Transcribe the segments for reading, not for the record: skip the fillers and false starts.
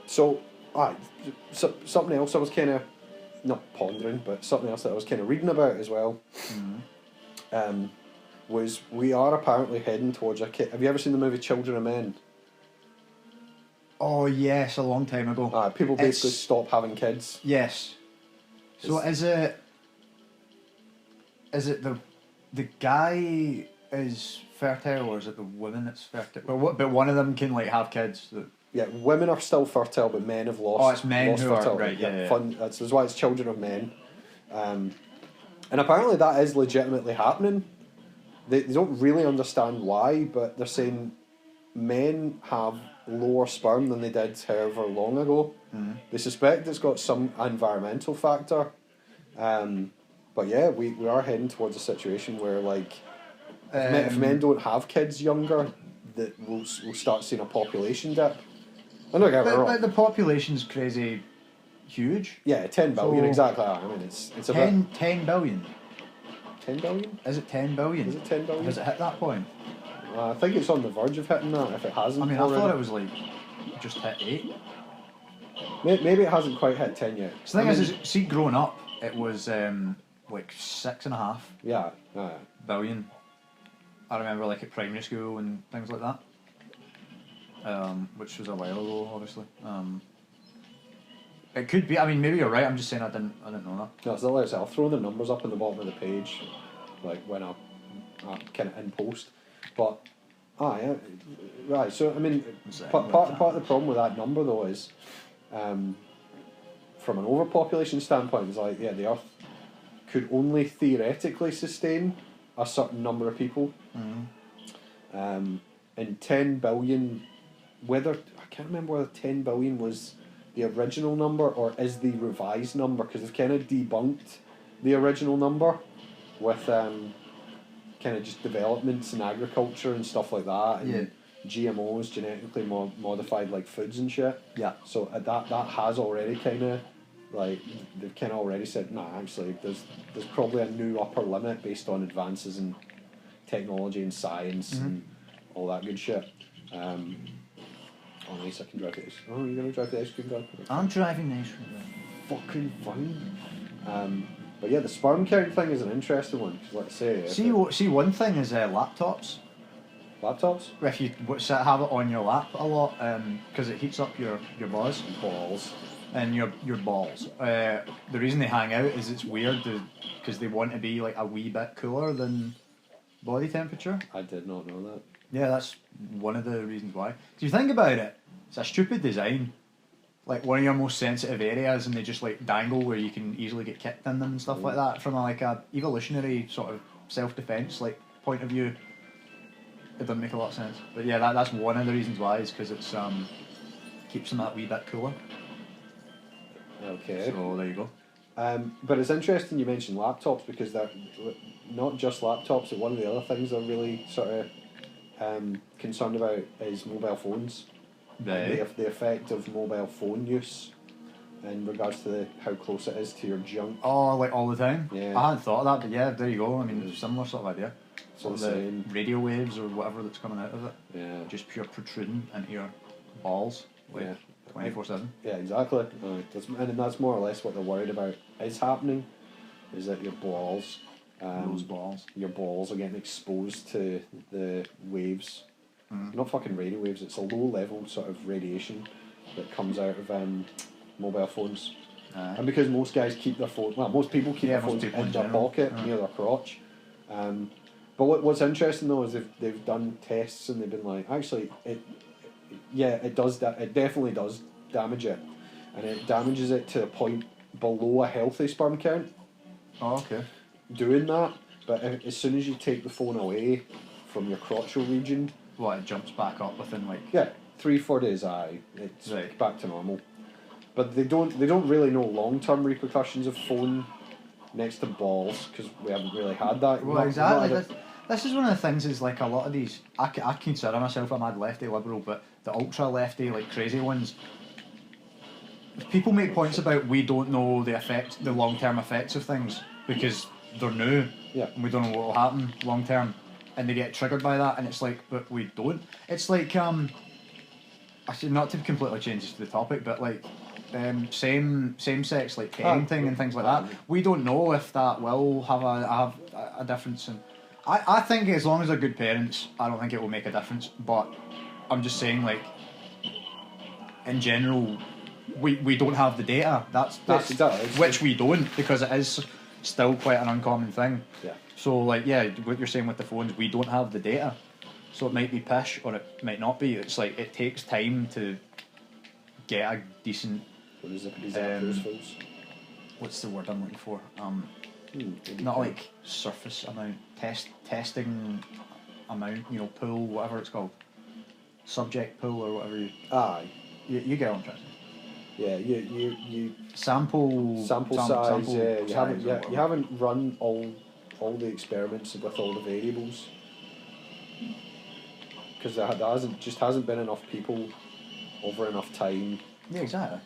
So, something else I was kind of not pondering, but something else that I was kind of reading about as well. Was we are apparently heading towards a kid. Have you ever seen the movie Children of Men? Oh yes, a long time ago. People basically stop having kids. Yes. So is it the guy is fertile, or is it the woman that's fertile? But one of them can like have kids. Yeah, women are still fertile, but men have lost. Oh, it's men lost who fertility. are right. Yeah. Fun. That's why it's Children of Men, and apparently that is legitimately happening. They don't really understand why, but they're saying men have lower sperm than they did however long ago. They suspect it's got some environmental factor, but yeah, we are heading towards a situation where like if men don't have kids younger, that we'll start seeing a population dip. I don't get me wrong. But the population's crazy huge. Yeah, 10 billion, So exactly. I mean, it's 10 billion. 10 billion? Is it 10 billion? Is it 10 billion? Has it hit that point? I think it's on the verge of hitting that, if it hasn't. I mean, already. I thought it was like just hit 8. Maybe it hasn't quite hit 10 yet. So the thing is, see, growing up, it was like 6.5 Yeah. billion. I remember like at primary school and things like that. Which was a while ago, obviously. It could be. I mean, maybe you're right. I'm just saying I didn't know that. No, it's not like I said, I'll throw the numbers up on the bottom of the page, like when I kind of in post. But yeah, right. So I mean, part of the problem with that number though is, from an overpopulation standpoint, is like the Earth could only theoretically sustain a certain number of people. And 10 billion, I can't remember whether 10 billion was the original number or is the revised number, because they've kind of debunked the original number with kind of just developments in agriculture and stuff like that, and GMOs, genetically modified like foods and shit. Yeah. So that has already kind of like they've kind of already said, nah, actually there's probably a new upper limit based on advances in technology and science and all that good shit. Oh, nice, I can drive the ice. Oh, you're going to drive the ice cream gun? I'm driving the ice cream gun. Fucking fine. But yeah, the sperm count thing is an interesting one, because let's say... See, one thing is laptops. Laptops? If you have it on your lap a lot, because it heats up your balls. And your balls. The reason they hang out is it's weird, because they want to be like a wee bit cooler than body temperature. I did not know that. Yeah, that's one of the reasons why. If you think about it, it's a stupid design. Like one of your most sensitive areas, and they just like dangle where you can easily get kicked in them and stuff like that. From a evolutionary sort of self-defense like point of view, it doesn't make a lot of sense. But yeah, that's one of the reasons why, is because it's keeps them that wee bit cooler. Okay. So there you go. But it's interesting you mentioned laptops, because they're not just laptops, but one of the other things they're really sort of concerned about is mobile phones. Right. The effect of mobile phone use in regards to how close it is to your junk. Oh, like all the time? Yeah. I hadn't thought of that, but yeah, there you go. I mean, similar sort of idea. So the radio waves or whatever that's coming out of it. Yeah. Just pure protruding into your balls. Like 24/7. Yeah, exactly. And that's more or less what they're worried about is happening, is that your balls... your balls are getting exposed to the waves. Not fucking radio waves, it's a low level sort of radiation that comes out of mobile phones. And because most guys keep their phone, most people keep their phones in their pocket near their crotch. But what's interesting though is they've done tests and they've been like, actually it definitely does damage it, and it damages it to a point below a healthy sperm count. Oh, okay. Doing that, but as soon as you take the phone away from your crotchal region, it jumps back up within 3-4 days. It's back to normal. But they don't really know long-term repercussions of phone next to balls, because we haven't really had that. Well, exactly. This is one of the things, is like a lot of these, I consider myself a mad lefty liberal, but the ultra lefty, like crazy ones, people make points about we don't know the long-term effects of things because they're new, and we don't know what will happen long-term, and they get triggered by that, and it's like, but we don't. It's like, Actually, not to completely change the topic, but like same sex like parenting and things like that. We don't know if that will have a difference. And I think as long as they're good parents, I don't think it will make a difference. But I'm just saying, like, in general, we don't have the data. That's which we don't, because it is still quite an uncommon thing. Yeah. So like, yeah, what you're saying with the phones, we don't have the data. So it might be pish or it might not be. It's like it takes time to get a decent. What's the word I'm looking for? Not like surface amount, testing amount. You know, pool, whatever it's called, subject pool or whatever. You get what I'm trying to say. Yeah, you sample size. Yeah, you haven't run all the experiments with all the variables. Because there hasn't been enough people over enough time. Yeah, exactly.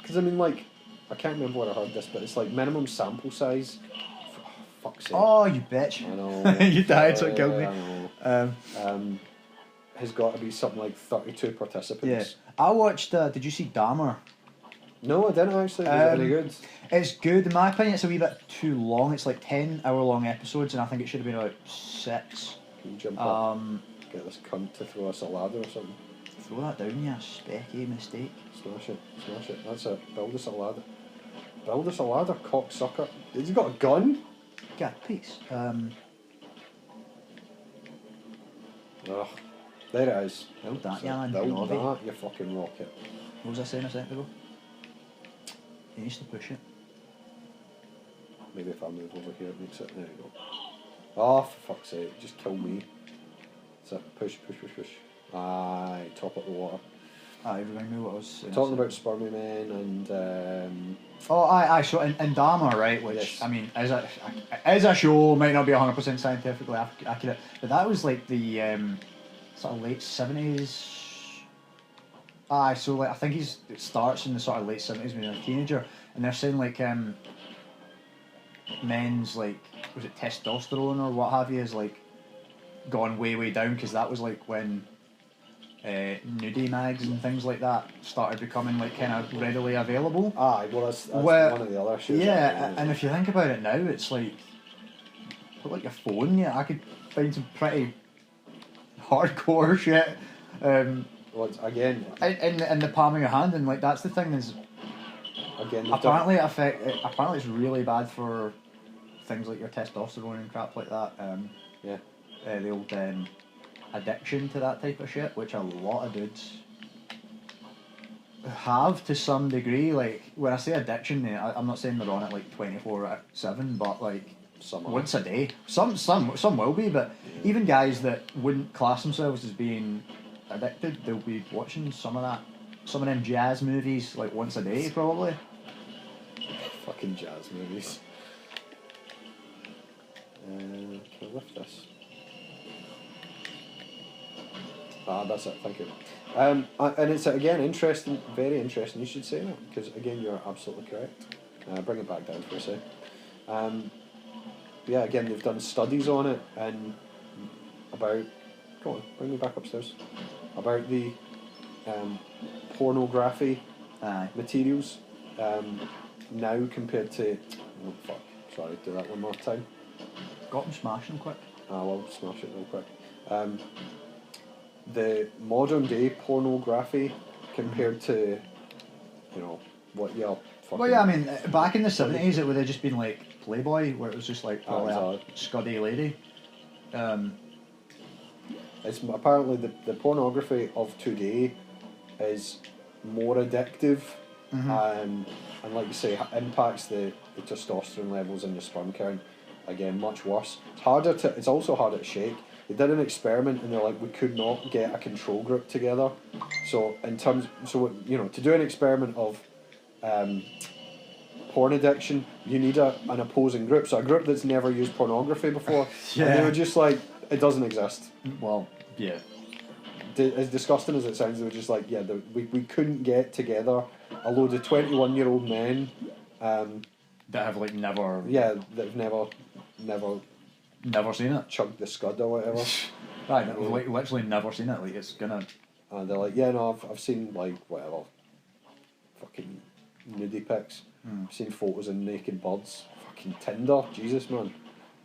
Because I mean, like, I can't remember where I heard this, but it's like minimum sample size. Fuck's sake. Oh, you bitch! I know. You died, so it killed me. I know. Has got to be something like 32 participants. Yeah, I watched. Did you see Dahmer? No, I didn't actually. Was it any good? It's good in my opinion. It's a wee bit too long. It's like 10-hour-long episodes, and I think it should have been about 6. Can you jump up? Get this cunt to throw us a ladder or something. Throw that down, you specky mistake. Smash it. That's it. Build us a ladder. Build us a ladder, cocksucker. Has he got a gun? Get a piece. Ugh. There it is. Build that, Build that, you fucking rocket. What was I saying a second ago? He needs to push it. Maybe if I move over here it makes it. There you go. Oh, for fuck's sake, just kill me. So push. Aye, top up the water. I remember what I was saying. Talking about spermy men and... aye, so in Dahmer, right, which, yes. I mean, as a show, might not be 100% scientifically accurate, but that was like the sort of late 70s. Aye, so like, I think it starts in the sort of late 70s when you're a teenager, and they're saying like men's, like, was it testosterone or what have you, is like gone way down, because that was like when nudie mags and things like that started becoming like kind of readily available. Aye, well that's one of the other shows. Yeah, and if you think about it now, it's like, put like your phone, yeah, I could find some pretty hardcore shit. Well, again, in the palm of your hand, and like that's the thing is, again, apparently apparently it's really bad for things like your testosterone and crap like that. The old addiction to that type of shit, which a lot of dudes have to some degree. Like, when I say addiction, I'm not saying they're on it like 24/7, but like once a day. Some will be, but even guys that wouldn't class themselves as being addicted, they'll be watching some of them jazz movies like once a day probably. Fucking jazz movies. Can I lift this? That's it, thank you. And it's again interesting, very interesting you should say that, because again you're absolutely correct. Bring it back down for a sec. Yeah, again they've done studies on it and about, go on, bring me back upstairs, about the pornography materials now compared to, oh fuck, sorry, do that one more time. Got them smashing quick. I'll smash it real quick. The modern day pornography compared to, you know, what you're fucking... Well, yeah, I mean, back in the 70s it would have just been like Playboy, where it was just like probably a scuddy lady. It's apparently the pornography of today is more addictive, and like you say, impacts the testosterone levels in the sperm count. Again, much worse. It's also harder to shake. They did an experiment and they're like, we could not get a control group together. So to do an experiment of porn addiction, you need an opposing group. So a group that's never used pornography before. Yeah. And they were just like, it doesn't exist. Well, yeah. As disgusting as it sounds, they were just like, we couldn't get together a load of 21-year-old men that have like never... Yeah, that have never seen it. Chugged the scud or whatever. Right, like literally never seen it. Like, it's gonna... And they're like, yeah, no, I've seen like whatever, fucking nudie pics. I've seen photos of naked birds. Fucking Tinder, Jesus man.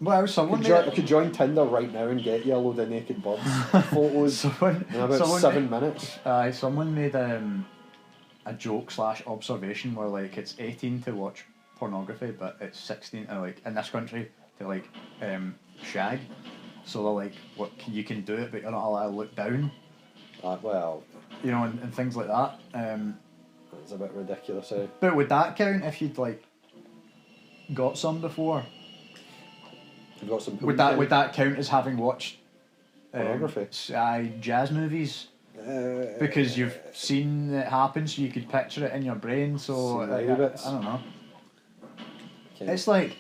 Well, someone I could join Tinder right now and get you a load of naked birds photos in about 7 minutes. Someone made a joke / observation where like it's 18 to watch pornography, but it's 16 to like in this country to like shag. So they're like, you can do it, but you're not allowed to look down. Well, you know, and things like that. It's a bit ridiculous, eh? But would that count if you'd like got some before? You've got some. Would that count as having watched pornography? Jazz movies? Because you've seen it happen, so you could picture it in your brain. So I don't know. Okay. It's like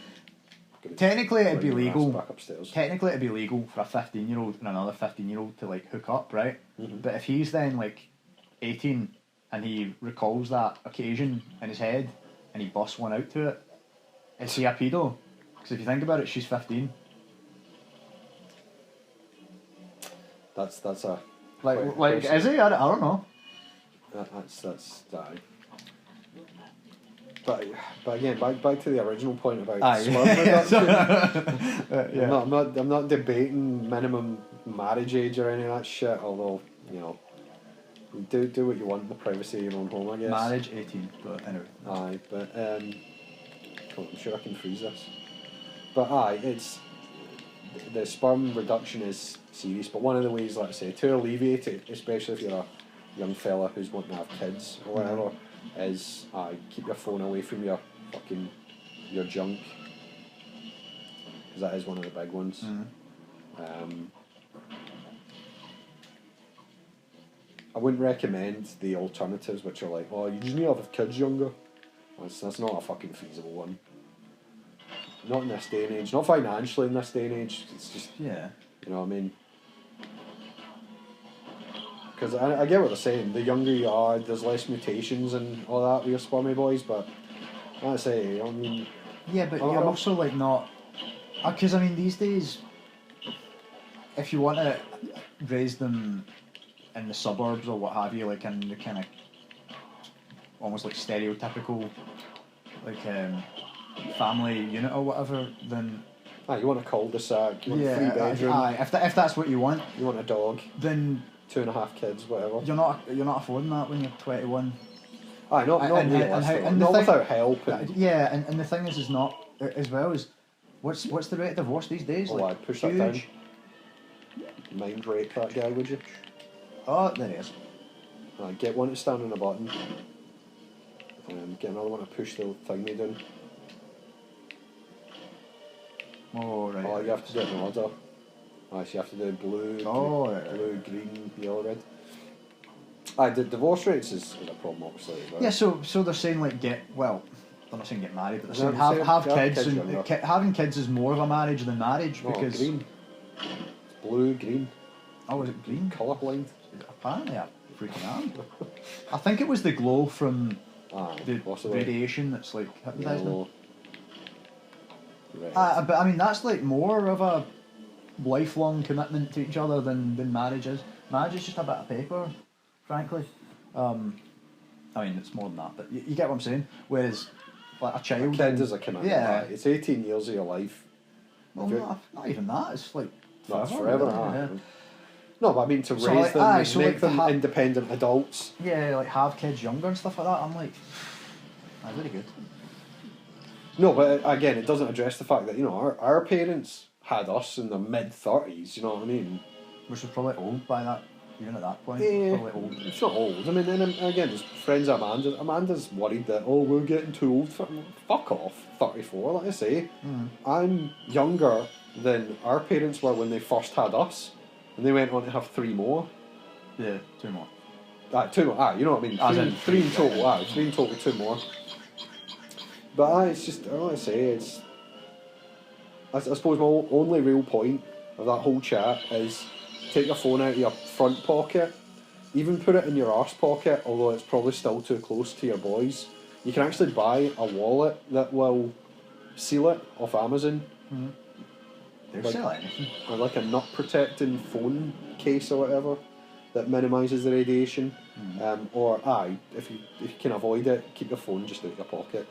technically it'd be legal. Technically it'd be legal for a 15-year-old and another 15-year-old to like hook up, right? Mm-hmm. But if he's then like 18 and he recalls that occasion in his head and he busts one out to it, is he a pedo? Because if you think about it, she's 15. That's a like is he? I don't know. That's But again, back to the original point about sperm reduction. I'm not debating minimum marriage age or any of that shit. Although do what you want in the privacy of your own home, I guess. Marriage 18, but anyway. But I'm sure I can freeze this. But it's the sperm reduction is serious. But one of the ways, like I say, to alleviate it, especially if you're a young fella who's wanting to have kids or whatever, is keep your phone away from your junk, because that is one of the big ones. I wouldn't recommend the alternatives, which are like, you just need to have kids younger. That's not a fucking feasible one. Not in this day and age. Not financially in this day and age. It's just, you know what I mean? Because I get what they're saying. The younger you are, there's less mutations and all that with your spermy boys, but like I say, I mean... Yeah, but you're also like not... Because I mean, these days, if you want to raise them in the suburbs or what have you, like in the kind of almost like stereotypical like family unit or whatever, then you want a cul-de-sac, you want a 3-bedroom. If that's what you want, you want a dog, then 2.5 kids, whatever. You're not affording that when you're 21. Not without help. And the thing is not as well as what's the rate of divorce these days? I'd push that down. Mind rape that guy, would you? Oh, there he is. Get one to stand on a button. Get another one to push the thingy down. Oh, right. You have to do it in order. So you have to do blue, blue, green, yellow, red. The divorce rates is a problem, obviously. Yeah, so they're saying like they're not saying get married, but they're saying have kids. And having kids is more of a marriage than marriage because green. It's blue, green. Oh, was it green? Colourblind. Apparently, I'm freaking out. I think it was the glow from the radiation that's like hypnotising. Right. But I mean, that's like more of a lifelong commitment to each other than marriage is. Marriage is just a bit of paper, frankly. I mean, it's more than that, but you get what I'm saying. Whereas, like a child, kid is a commitment. Yeah, it's 18 years of your life. Well, not even that. It's like forever. That's forever. Really, No, but I mean to raise them, make them independent adults. Yeah, like have kids younger and stuff like that. I'm like, that's very good. No, but again, it doesn't address the fact that our parents had us in the mid-30s. You know what I mean? Which was probably old by that. Even at that point, probably old. It's not old. I mean, and again, there's friends of Amanda's worried that we're getting too old. Fuck off, 34. Like I say, I'm younger than our parents were when they first had us. And they went on to have 3 more. Yeah, 2 more. 2 more. You know what I mean? Three in total. 3 in total, 2 more. But it's just, I don't want to say, it's... I suppose my only real point of that whole chat is take your phone out of your front pocket, even put it in your arse pocket, although it's probably still too close to your boys. You can actually buy a wallet that will seal it off Amazon. They'll sell anything. Or like a nut protecting phone case or whatever that minimises the radiation. Or if you can avoid it, keep your phone just out of your pocket.